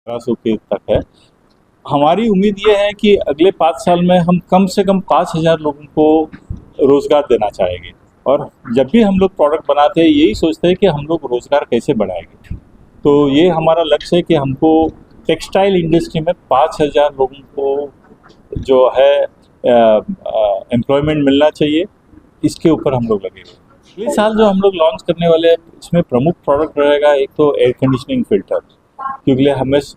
1500 के तक है। हमारी उम्मीद ये है कि अगले 5 साल में हम कम से कम 5000 लोगों को रोज़गार देना चाहेंगे। और जब भी हम लोग प्रोडक्ट बनाते हैं यही सोचते हैं कि हम लोग रोज़गार कैसे बढ़ाएंगे। तो ये हमारा लक्ष्य है कि हमको टेक्सटाइल इंडस्ट्री में 5000 लोगों को जो है एम्प्लॉयमेंट मिलना चाहिए। इसके ऊपर हम लोग लगे हुए हैं। अगले साल जो हम लोग लॉन्च करने वाले हैं इसमें प्रमुख प्रोडक्ट रहेगा एक तो एयर कंडीशनिंग फिल्टर, क्योंकि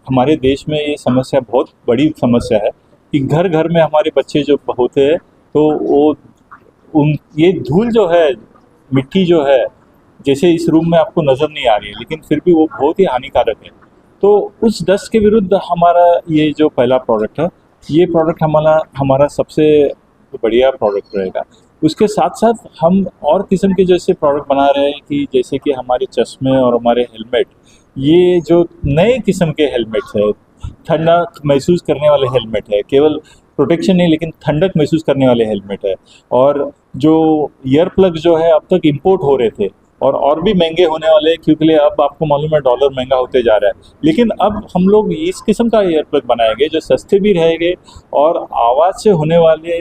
हमारे देश में ये समस्या बहुत बड़ी समस्या है कि घर घर में हमारे बच्चे जो होते हैं तो वो ये धूल जो है, मिट्टी जो है, जैसे इस रूम में आपको नज़र नहीं आ रही है लेकिन फिर भी वो बहुत ही हानिकारक है। तो उस डस्ट के विरुद्ध हमारा ये जो पहला प्रोडक्ट है, ये प्रोडक्ट हमारा सबसे बढ़िया प्रोडक्ट रहेगा। उसके साथ साथ हम और किस्म के जैसे प्रोडक्ट बना रहे हैं कि जैसे कि हमारे चश्मे और हमारे हेलमेट, ये जो नए किस्म के हेलमेट्स है, ठंडक महसूस करने वाले हेलमेट है, केवल प्रोटेक्शन नहीं लेकिन ठंडक महसूस करने वाले हेलमेट है। और जो ईयर प्लग जो है अब तक इंपोर्ट हो रहे थे और भी महंगे होने वाले हैं, क्योंकि अब आपको मालूम है डॉलर महंगा होते जा रहा है, लेकिन अब हम लोग इस किस्म का ईयर प्लग बनाएंगे जो सस्ते भी रहेंगे और आवाज़ से होने वाले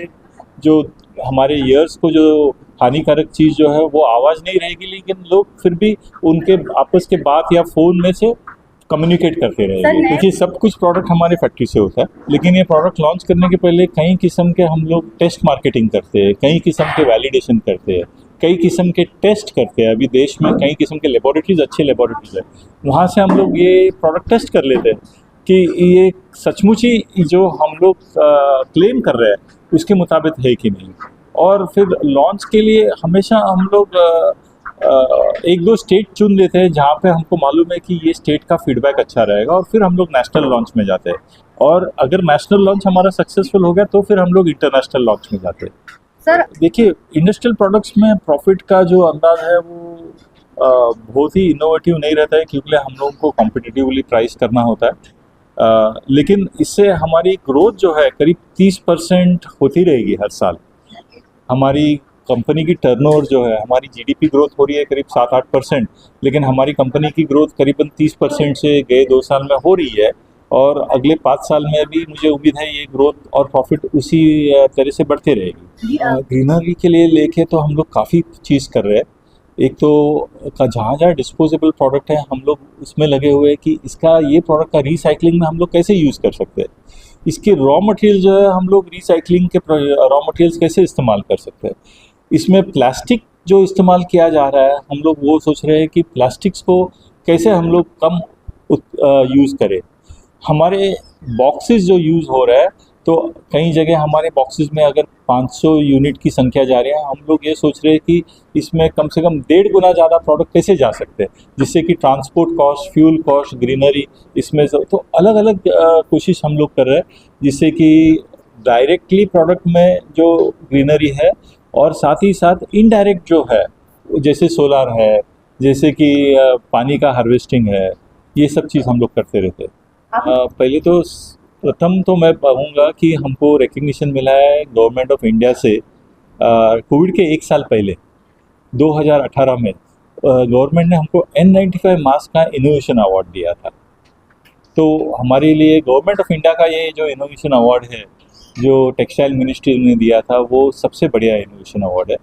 जो हमारे ईयर्स को जो हानिकारक चीज़ जो है वो आवाज़ नहीं रहेगी, लेकिन लोग फिर भी उनके आपस के बात या फ़ोन में से कम्युनिकेट करते रहेंगे। क्योंकि सब कुछ प्रोडक्ट हमारे फैक्ट्री से होता है, लेकिन ये प्रोडक्ट लॉन्च करने के पहले कई किस्म के हम लोग टेस्ट मार्केटिंग करते हैं, कई किस्म के वैलिडेशन करते हैं, कई किस्म के टेस्ट करते हैं। अभी देश में कई किस्म के लेबोरेटरीज, अच्छे लेबोरेटरीज है, वहाँ से हम लोग ये प्रोडक्ट टेस्ट कर लेते हैं कि ये सचमुच ही जो हम लोग क्लेम कर रहे हैं उसके मुताबिक है कि नहीं। और फिर लॉन्च के लिए हमेशा हम लोग एक दो स्टेट चुन लेते हैं जहाँ पे हमको मालूम है कि ये स्टेट का फीडबैक अच्छा रहेगा, और फिर हम लोग नेशनल लॉन्च में जाते हैं। और अगर नेशनल लॉन्च हमारा सक्सेसफुल हो गया तो फिर हम लोग इंटरनेशनल लॉन्च में जाते हैं। सर देखिए, इंडस्ट्रियल प्रोडक्ट्स में प्रॉफिट का जो अंदाज है वो बहुत ही इनोवेटिव नहीं रहता है, क्योंकि हम लोगों को कॉम्पिटिटिवली प्राइस करना होता है। लेकिन इससे हमारी ग्रोथ जो है करीब 30% होती रहेगी हर साल। हमारी कंपनी की टर्नओवर जो है, हमारी जीडीपी ग्रोथ हो रही है करीब 7-8%, लेकिन हमारी कंपनी की ग्रोथ करीबन 30% से गए 2 साल में हो रही है। और अगले 5 साल में भी मुझे उम्मीद है ये ग्रोथ और प्रॉफिट उसी तरह से बढ़ते रहेगी। ग्रीनरी के लिए लेके तो हम लोग काफ़ी चीज़ कर रहे हैं। एक तो जहाँ जहाँ डिस्पोजेबल प्रोडक्ट है हम लोग उसमें लगे हुए हैं कि इसका ये प्रोडक्ट का रिसाइकलिंग में हम लोग कैसे यूज़ कर सकते हैं। इसके रॉ मटेरियल जो है हम लोग रिसाइकलिंग के रॉ मटेरियल्स कैसे इस्तेमाल कर सकते हैं। इसमें प्लास्टिक जो इस्तेमाल किया जा रहा है, हम लोग वो सोच रहे हैं कि प्लास्टिक्स को कैसे हम लोग कम यूज़ करें। हमारे बॉक्सेस जो यूज़ हो रहा है, तो कई जगह हमारे बॉक्सेस में अगर 500 यूनिट की संख्या जा रही है, हम लोग ये सोच रहे हैं कि इसमें कम से कम 1.5 गुना ज़्यादा प्रोडक्ट कैसे जा सकते हैं, जिससे कि transport cost, fuel cost, greenery, इसमें तो अलग अलग कोशिश हम लोग कर रहे हैं, जिससे कि डायरेक्टली प्रोडक्ट में जो ग्रीनरी है और साथ ही साथ इनडायरेक्ट जो है, जैसे सोलार है, जैसे कि पानी का हार्वेस्टिंग है, ये सब चीज़ हम लोग करते रहते हैं। पहले तो प्रथम तो मैं कहूँगा कि हमको रिकग्निशन मिला है गवर्नमेंट ऑफ इंडिया से कोविड के 1 साल पहले 2018 में गवर्नमेंट ने हमको N95 मास्क का इनोवेशन अवार्ड दिया था। तो हमारे लिए गवर्नमेंट ऑफ इंडिया का ये जो इनोवेशन अवार्ड है, जो टेक्सटाइल मिनिस्ट्री ने दिया था, वो सबसे बढ़िया इनोवेशन अवार्ड है।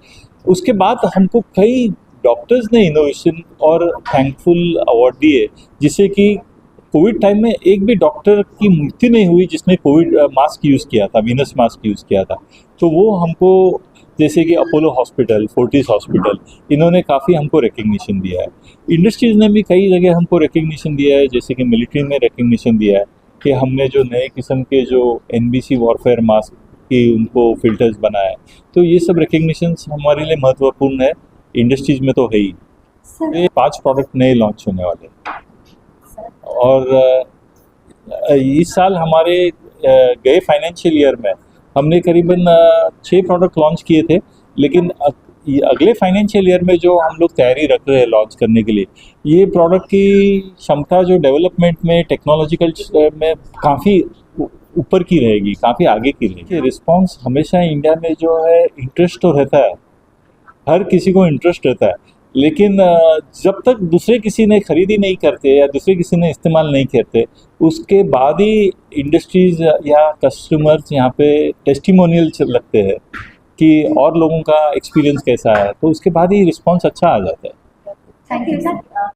उसके बाद हमको कई डॉक्टर्स ने इनोवेशन और थैंकफुल अवार्ड दिए, जिससे कि कोविड टाइम में एक भी डॉक्टर की मृत्यु नहीं हुई जिसने कोविड मास्क यूज़ किया था, वीनस मास्क यूज़ किया था। तो वो हमको, जैसे कि अपोलो हॉस्पिटल, फोर्टिस हॉस्पिटल, इन्होंने काफ़ी हमको रिकग्निशन दिया है। इंडस्ट्रीज़ ने भी कई जगह हमको रिकग्निशन दिया है, जैसे कि मिलिट्री में रिकग्निशन दिया है कि हमने जो नए किस्म के जो NBC वॉरफेयर मास्क की उनको फिल्टर्स बनाए। तो ये सब रिकग्निशंस हमारे लिए महत्वपूर्ण है, इंडस्ट्रीज़ में तो है ही। ये 5 प्रोडक्ट नए लॉन्च होने वाले हैं। और इस साल हमारे गए फाइनेंशियल ईयर में हमने करीबन 6 प्रोडक्ट लॉन्च किए थे, लेकिन अगले फाइनेंशियल ईयर में जो हम लोग तैयारी रख रहे हैं लॉन्च करने के लिए, ये प्रोडक्ट की क्षमता जो डेवलपमेंट में, टेक्नोलॉजिकल में काफ़ी ऊपर की रहेगी, काफ़ी आगे की रहेगी। रिस्पॉन्स हमेशा इंडिया में जो है इंटरेस्ट तो रहता है, हर किसी को इंटरेस्ट रहता है, लेकिन जब तक दूसरे किसी ने खरीदी नहीं करते या दूसरे किसी ने इस्तेमाल नहीं करते, उसके बाद ही इंडस्ट्रीज या कस्टमर्स यहाँ पे टेस्टिमोनियल लगते हैं कि और लोगों का एक्सपीरियंस कैसा है, तो उसके बाद ही रिस्पॉन्स अच्छा आ जाता है। Thank you sir.